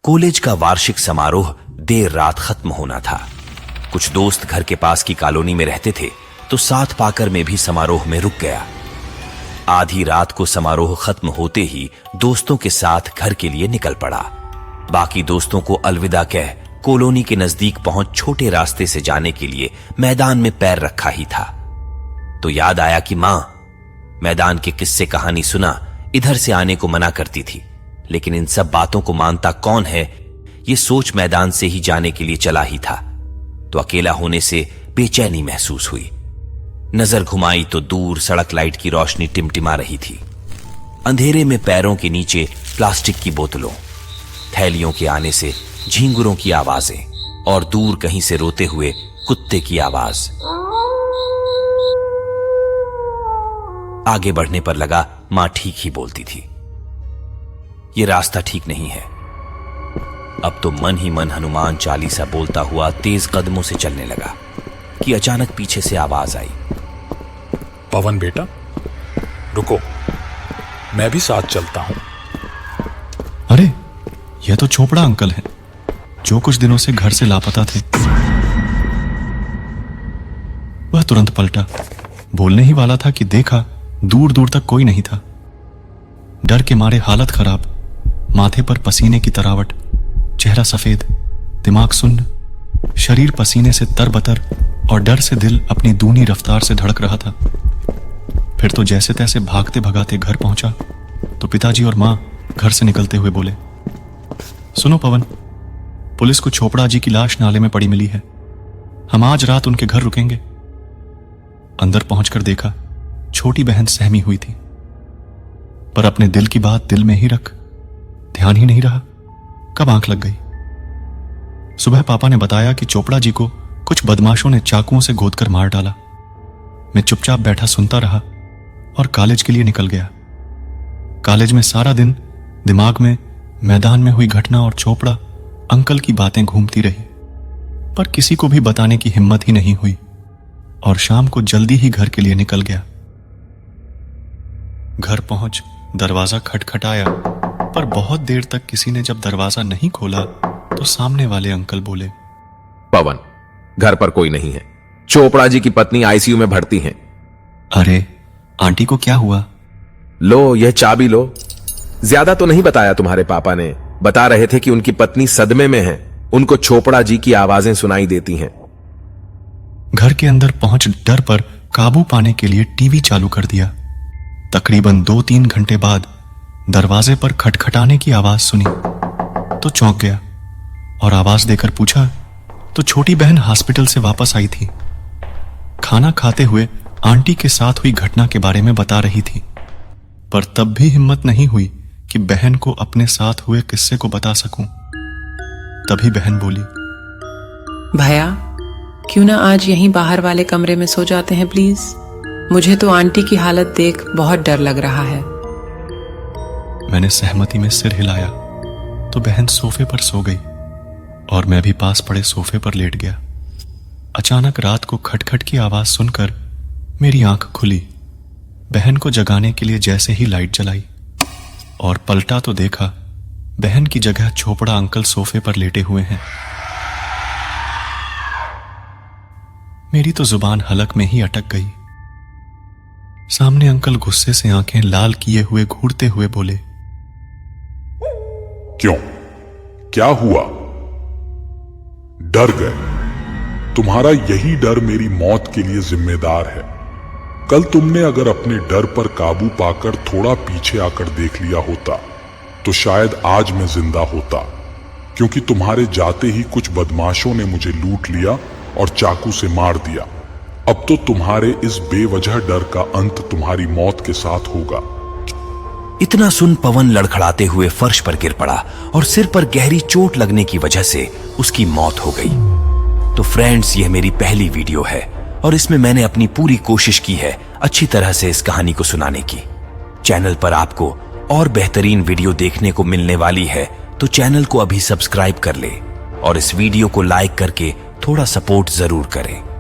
College का वार्षिक समारोह देर रात खत्म होना था। कुछ दोस्त घर के पास की कॉलोनी में रहते थे, तो साथ पाकर में भी समारोह में रुक गया। आधी रात को समारोह खत्म होते ही दोस्तों के साथ घर के लिए निकल पड़ा। बाकी दोस्तों को अलविदा कह कॉलोनी के नजदीक पहुंच छोटे रास्ते से जाने के लिए मैदान में पैर रखा ही था, तो याद आया कि मां मैदान के किस्से कहानी सुना इधर से आने को मना करती थी, लेकिन इन सब बातों को मानता कौन है, ये सोच मैदान से ही जाने के लिए चला ही था। तो अकेला होने से बेचैनी महसूस हुई। नजर घुमाई तो दूर सड़क लाइट की रोशनी टिमटिमा रही थी। अंधेरे में पैरों के नीचे प्लास्टिक की बोतलों, थैलियों के आने से झींगुरों की आवाजें और दूर कहीं से रोते हुए कुत्ते की आवाज। आगे बढ़ने पर लगा मां ठीक ही बोलती थी, ये रास्ता ठीक नहीं है। अब तो मन ही मन हनुमान चालीसा बोलता हुआ तेज कदमों से चलने लगा कि अचानक पीछे से आवाज आई, पवन बेटा रुको, मैं भी साथ चलता हूं। अरे यह तो चोपड़ा अंकल है, जो कुछ दिनों से घर से लापता थे। वह तुरंत पलटा, बोलने ही वाला था कि देखा दूर दूर तक कोई नहीं था। डर के मारे हालत खराब, माथे पर पसीने की तरावट, चेहरा सफेद, दिमाग सुन्न, शरीर पसीने से तरबतर और डर से दिल अपनी दूनी रफ्तार से धड़क रहा था। फिर तो जैसे तैसे भागते भगाते घर पहुंचा तो पिताजी और मां घर से निकलते हुए बोले, सुनो पवन, पुलिस को चोपड़ा जी की लाश नाले में पड़ी मिली है, हम आज रात उनके घर रुकेंगे। अंदर पहुंचकर देखा छोटी बहन सहमी हुई थी, पर अपने दिल की बात दिल में ही रख ध्यान ही नहीं रहा, कब आंख लग गई। सुबह पापा ने बताया कि चोपड़ा जी को कुछ बदमाशों ने चाकुओं से गोदकर मार डाला। मैं चुपचाप बैठा सुनता रहा और कॉलेज के लिए निकल गया। कॉलेज में सारा दिन दिमाग में मैदान में हुई घटना और चोपड़ा अंकल की बातें घूमती रही, पर किसी को भी बताने की हिम्मत ही नहीं हुई और शाम को जल्दी ही घर के लिए निकल गया। घर पहुंच दरवाजा खटखटाया, पर बहुत देर तक किसी ने जब दरवाजा नहीं खोला तो सामने वाले अंकल बोले, पवन घर पर कोई नहीं है, चोपड़ा जी की पत्नी आईसीयू में भर्ती हैं। अरे आंटी को क्या हुआ? लो यह चाबी लो। ज्यादा तो नहीं बताया तुम्हारे पापा ने, बता रहे थे कि उनकी पत्नी सदमे में है, उनको चोपड़ा जी की आवाजें सुनाई देती हैं। घर के अंदर पहुंच डर पर काबू पाने के लिए टीवी चालू कर दिया। तकरीबन 2-3 घंटे बाद दरवाजे पर खटखटाने की आवाज सुनी तो चौंक गया और आवाज देकर पूछा तो छोटी बहन हॉस्पिटल से वापस आई थी। खाना खाते हुए आंटी के साथ हुई घटना के बारे में बता रही थी, पर तब भी हिम्मत नहीं हुई कि बहन को अपने साथ हुए किस्से को बता सकूं। तभी बहन बोली, भैया क्यों ना आज यहीं बाहर वाले कमरे में सो जाते हैं प्लीज, मुझे तो आंटी की हालत देख बहुत डर लग रहा है। मैंने सहमति में सिर हिलाया तो बहन सोफे पर सो गई और मैं भी पास पड़े सोफे पर लेट गया। अचानक रात को खटखट की आवाज सुनकर मेरी आंख खुली। बहन को जगाने के लिए जैसे ही लाइट जलाई और पलटा तो देखा बहन की जगह चोपड़ा अंकल सोफे पर लेटे हुए हैं। मेरी तो जुबान हलक में ही अटक गई। सामने अंकल गुस्से से आंखें लाल किए हुए घूरते हुए बोले, क्यों, क्या हुआ? डर गए? तुम्हारा यही डर मेरी मौत के लिए जिम्मेदार है। कल तुमने अगर अपने डर पर काबू पाकर थोड़ा पीछे आकर देख लिया होता तो शायद आज मैं जिंदा होता, क्योंकि तुम्हारे जाते ही कुछ बदमाशों ने मुझे लूट लिया और चाकू से मार दिया। अब तो तुम्हारे इस बेवजह डर का अंत तुम्हारी मौत के साथ होगा। इतना सुन पवन लड़खड़ाते हुए फर्श पर गिर पड़ा और सिर पर गहरी चोट लगने की वजह से उसकी मौत हो गई। तो फ्रेंड्स, यह मेरी पहली वीडियो है और इसमें मैंने अपनी पूरी कोशिश की है अच्छी तरह से इस कहानी को सुनाने की। चैनल पर आपको और बेहतरीन वीडियो देखने को मिलने वाली है, तो चैनल को अभी सब्सक्राइब कर ले और इस वीडियो को लाइक करके थोड़ा सपोर्ट जरूर करें।